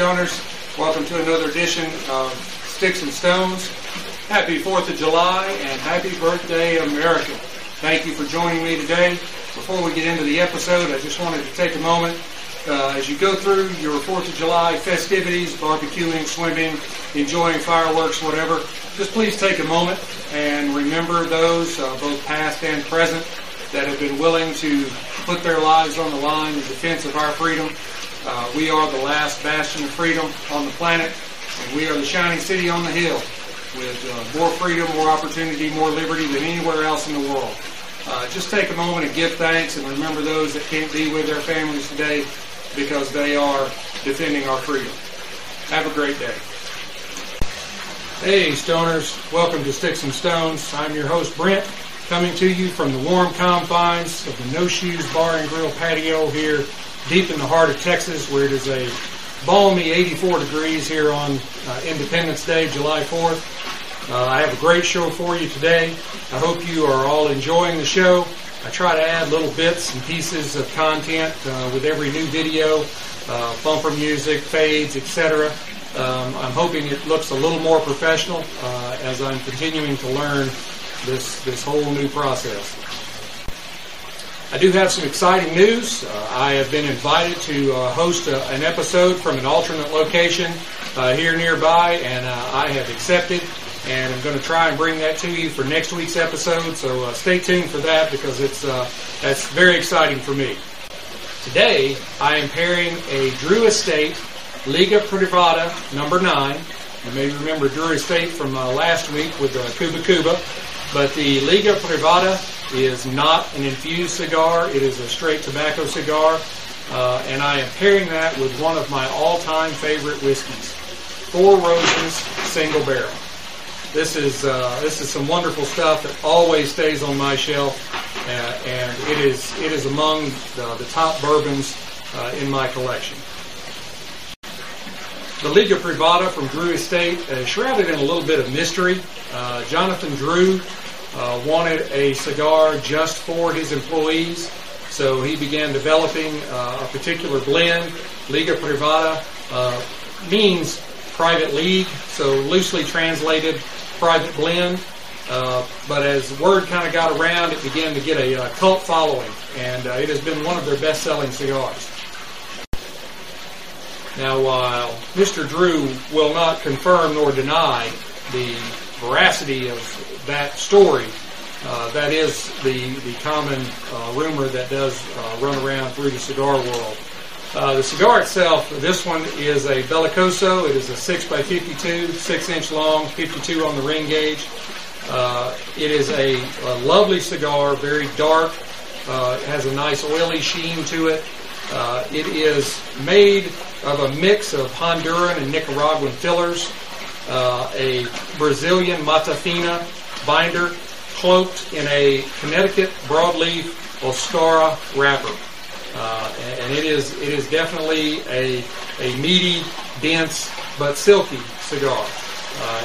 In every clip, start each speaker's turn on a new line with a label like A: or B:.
A: Stoners. Welcome to another edition of Sticks and Stones. Happy 4th of July and happy birthday, America. Thank you for joining me today. Before we get into the episode, I just wanted to take a moment as you go through your 4th of July festivities, barbecuing, swimming, enjoying fireworks, whatever. Just please take a moment and remember those, both past and present, that have been willing to put their lives on the line in defense of our freedom. We are the last bastion of freedom on the planet, and we are the shining city on the hill with more freedom, more opportunity, more liberty than anywhere else in the world. Just take a moment and give thanks and remember those that can't be with their families today because they are defending our freedom. Have a great day. Hey, Stoners. Welcome to Sticks and Stones. I'm your host, Brent, coming to you from the warm confines of the No Shoes Bar and Grill patio here deep in the heart of Texas, where it is a balmy 84 degrees here on Independence Day, July 4th. I have a great show for you today. I hope you are all enjoying the show. I try to add little bits and pieces of content with every new video, bumper music, fades, etc. I'm hoping it looks a little more professional as I'm continuing to learn this whole new process. I do have some exciting news. I have been invited to host an episode from an alternate location here nearby, and I have accepted, and I'm going to try and bring that to you for next week's episode, so stay tuned for that because that's very exciting for me. Today, I am pairing a Drew Estate Liga Privada number 9. You may remember Drew Estate from last week with Cuba Cuba. But the Liga Privada is not an infused cigar. It is a straight tobacco cigar. And I am pairing that with one of my all-time favorite whiskeys, Four Roses Single Barrel. This is some wonderful stuff that always stays on my shelf, and it is among the top bourbons in my collection. The Liga Privada from Drew Estate is shrouded in a little bit of mystery. Jonathan Drew wanted a cigar just for his employees, so he began developing a particular blend. Liga Privada means private league, so loosely translated private blend. But as word kind of got around, it began to get a cult following, and it has been one of their best-selling cigars. Now, while Mr. Drew will not confirm nor deny the veracity of that story, that is the common rumor that does run around through the cigar world. The cigar itself, this one is a Bellicoso. It is a 6x52, 6-inch long, 52 on the ring gauge. It is a lovely cigar, very dark. It has a nice oily sheen to it. It is made of a mix of Honduran and Nicaraguan fillers, a Brazilian Matafina binder cloaked in a Connecticut broadleaf Oscara wrapper. And it is definitely a meaty, dense, but silky cigar.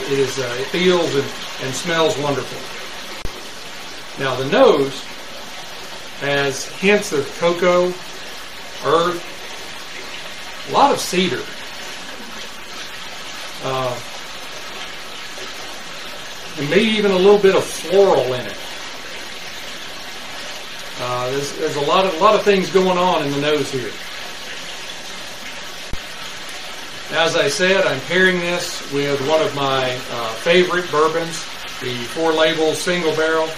A: It feels and smells wonderful. Now the nose has hints of cocoa, earth, a lot of cedar. And maybe even a little bit of floral in it. There's a lot of things going on in the nose here. As I said, I'm pairing this with one of my favorite bourbons, the Four Labels Single Barrel.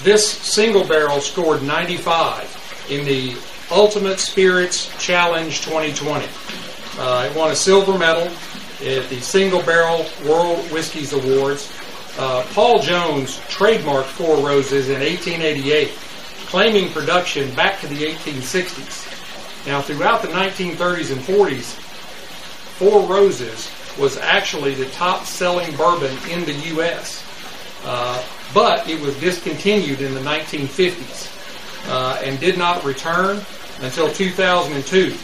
A: This single barrel scored 95 in the Ultimate Spirits Challenge 2020. It won a silver medal at the Single Barrel World Whiskies Awards. Paul Jones trademarked Four Roses in 1888, claiming production back to the 1860s. Now, throughout the 1930s and 40s, Four Roses was actually the top-selling bourbon in the U.S., but it was discontinued in the 1950s and did not return until 2002.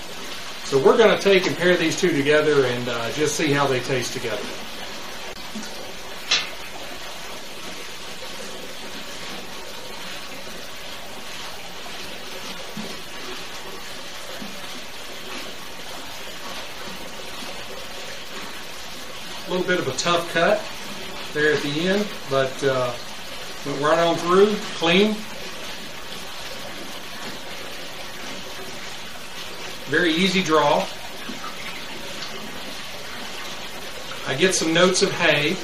A: So we're going to take and pair these two together and just see how they taste together. A little bit of a tough cut there at the end, but went right on through, clean. Very easy draw. I get some notes of hay.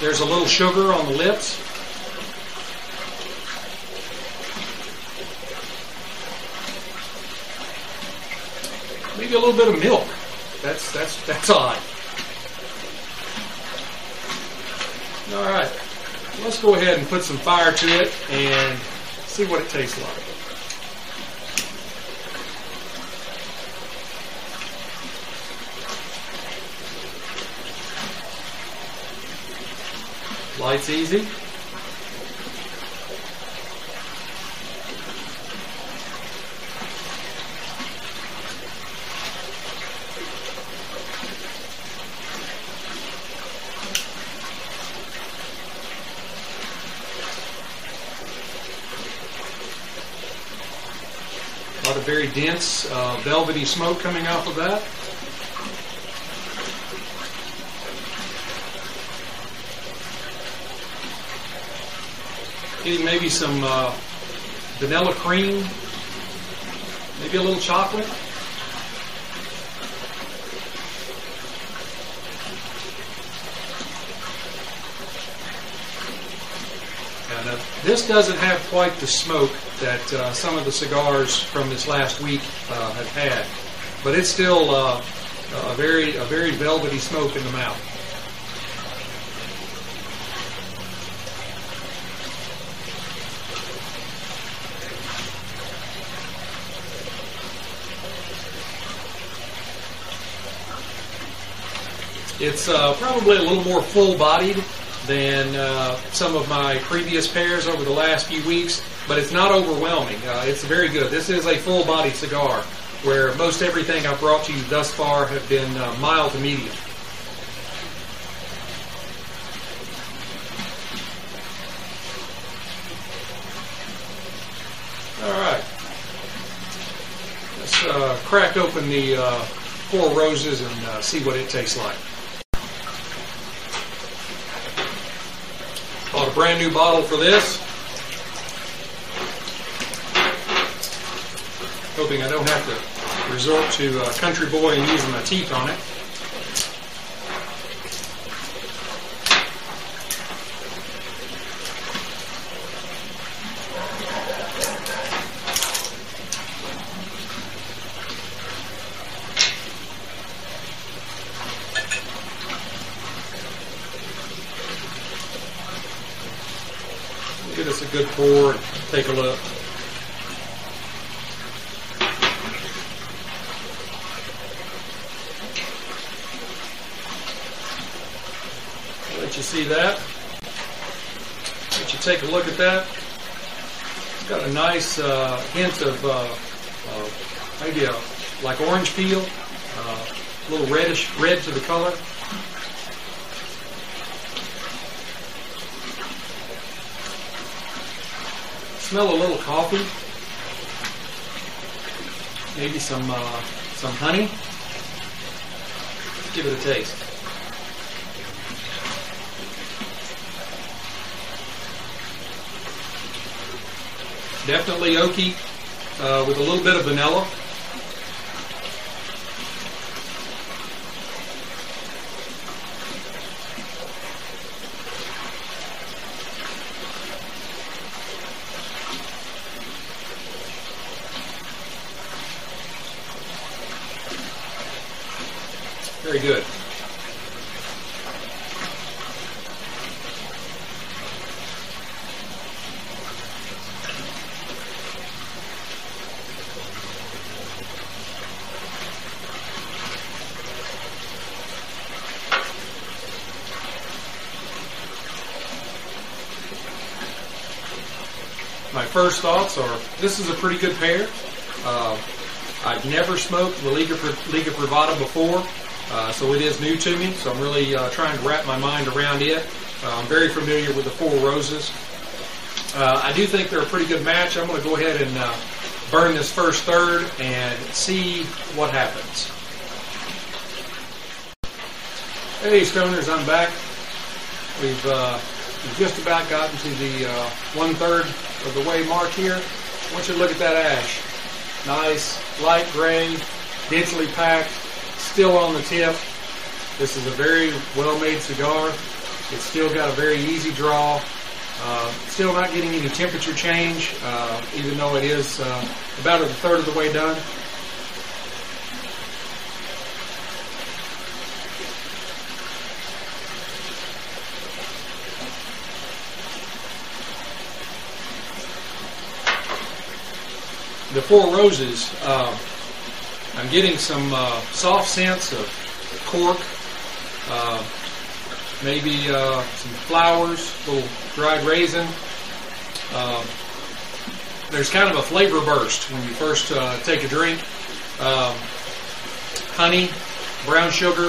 A: There's a little sugar on the lips. Maybe a little bit of milk. That's odd. All right, let's go ahead and put some fire to it and see what it tastes like. Light's easy. A lot of very dense, velvety smoke coming off of that. Getting maybe some vanilla cream, maybe a little chocolate. And this doesn't have quite the smoke that some of the cigars from this last week have had, but it's still a very velvety smoke in the mouth. It's probably a little more full-bodied than some of my previous pairs over the last few weeks, but it's not overwhelming. It's very good. This is a full-bodied cigar, where most everything I've brought to you thus far have been mild to medium. All right. Let's crack open the Four Roses and see what it tastes like. Bought a brand new bottle for this. Hoping I don't have to resort to Country Boy and using my teeth on it. Give us a good pour and take a look. I'll let you see that. Let you take a look at that. It's got a nice hint of maybe like orange peel, a little reddish red to the color. Smell a little coffee, maybe some honey. Let's give it a taste. Definitely oaky with a little bit of vanilla. Very good. My first thoughts are, this is a pretty good pair. I've never smoked the Liga Privada before. So it is new to me, so I'm really trying to wrap my mind around it. I'm very familiar with the Four Roses. I do think they're a pretty good match. I'm going to go ahead and burn this first third and see what happens. Hey Stoners, I'm back. We've just about gotten to the 1/3 of the way mark here. I want you to look at that ash. Nice, light gray, densely packed, still on the tip. This is a very well-made cigar. It's still got a very easy draw. Still not getting any temperature change, even though it is about 1/3 of the way done. The Four Roses, I'm getting some soft scents of cork, maybe some flowers, a little dried raisin. There's kind of a flavor burst when you first take a drink. Honey, brown sugar,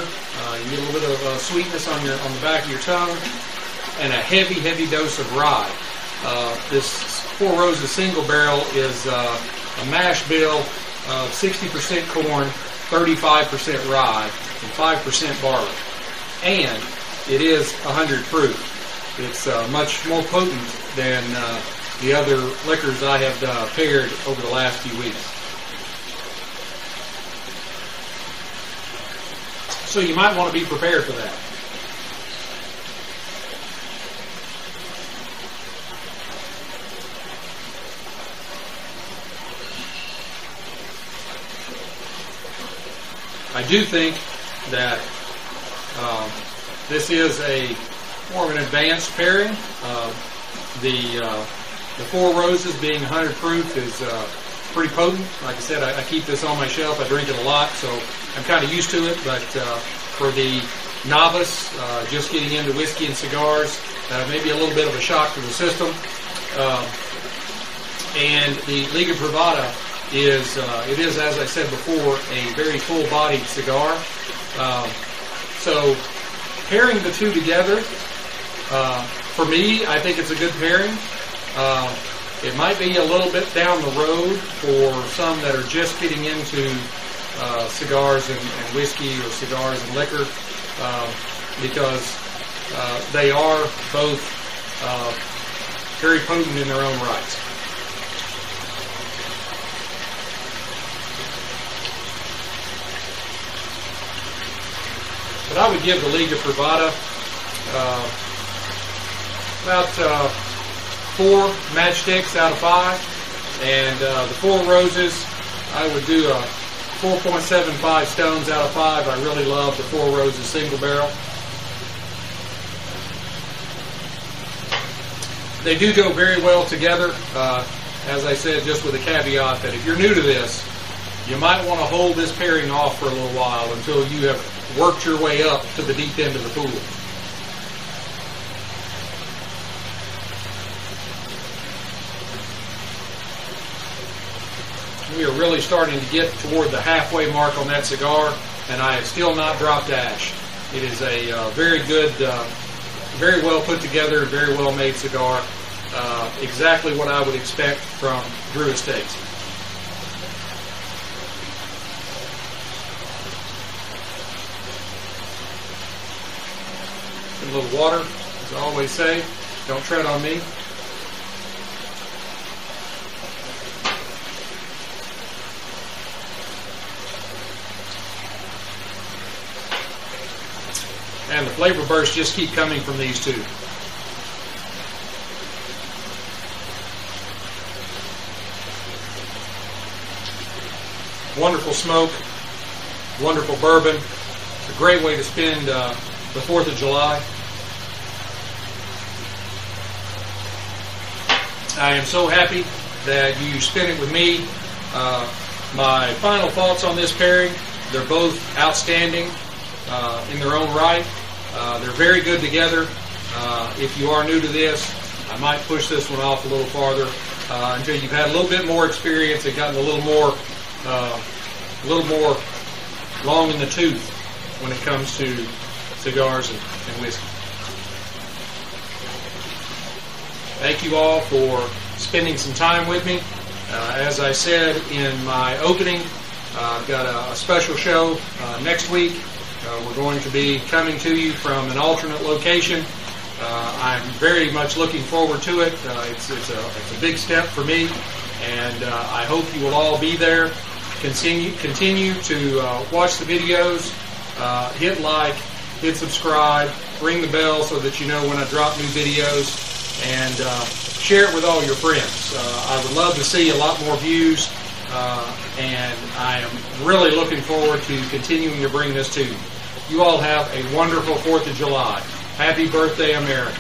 A: you get a little bit of sweetness on the back of your tongue, and a heavy, heavy dose of rye. This Four Roses single barrel is a mash bill of 60% corn, 35% rye, and 5% barley. And it is 100 proof. It's much more potent than the other liquors I have paired over the last few weeks. So you might want to be prepared for that. I do think that this is a more of an advanced pairing. The Four Roses being 100 proof is pretty potent. Like I said, I keep this on my shelf. I drink it a lot, so I'm kind of used to it. But for the novice, just getting into whiskey and cigars, maybe a little bit of a shock to the system. And the Liga Privada is, as I said before, a very full-bodied cigar. So pairing the two together, for me, I think it's a good pairing. It might be a little bit down the road for some that are just getting into cigars and whiskey, or cigars and liquor, because they are both very potent in their own rights. But I would give the Liga Privada about 4 matchsticks out of 5, and the Four Roses, I would do a 4.75 stones out of 5. I really love the Four Roses single barrel. They do go very well together. As I said, just with a caveat that if you're new to this, you might want to hold this pairing off for a little while until you have worked your way up to the deep end of the pool. We are really starting to get toward the halfway mark on that cigar, and I have still not dropped ash. It is a very good, very well put together, very well made cigar. Exactly what I would expect from Drew Estates. A little water, as I always say. Don't tread on me. And the flavor bursts just keep coming from these two. Wonderful smoke, wonderful bourbon. It's a great way to spend the 4th of July. I am so happy that you spent it with me. My final thoughts on this pairing, they're both outstanding in their own right. They're very good together. If you are new to this, I might push this one off a little farther until you've had a little bit more experience and gotten a little more long in the tooth when it comes to cigars and whiskey. Thank you all for spending some time with me. As I said in my opening, I've got a special show next week We're going to be coming to you from an alternate location. I'm very much looking forward to it. It's a big step for me, and I hope you will all be there. Continue to watch the videos, hit like, hit subscribe, ring the bell so that you know when I drop new videos, and share it with all your friends. I would love to see a lot more views, and I am really looking forward to continuing to bring this to you. You all have a wonderful 4th of July. Happy birthday, America.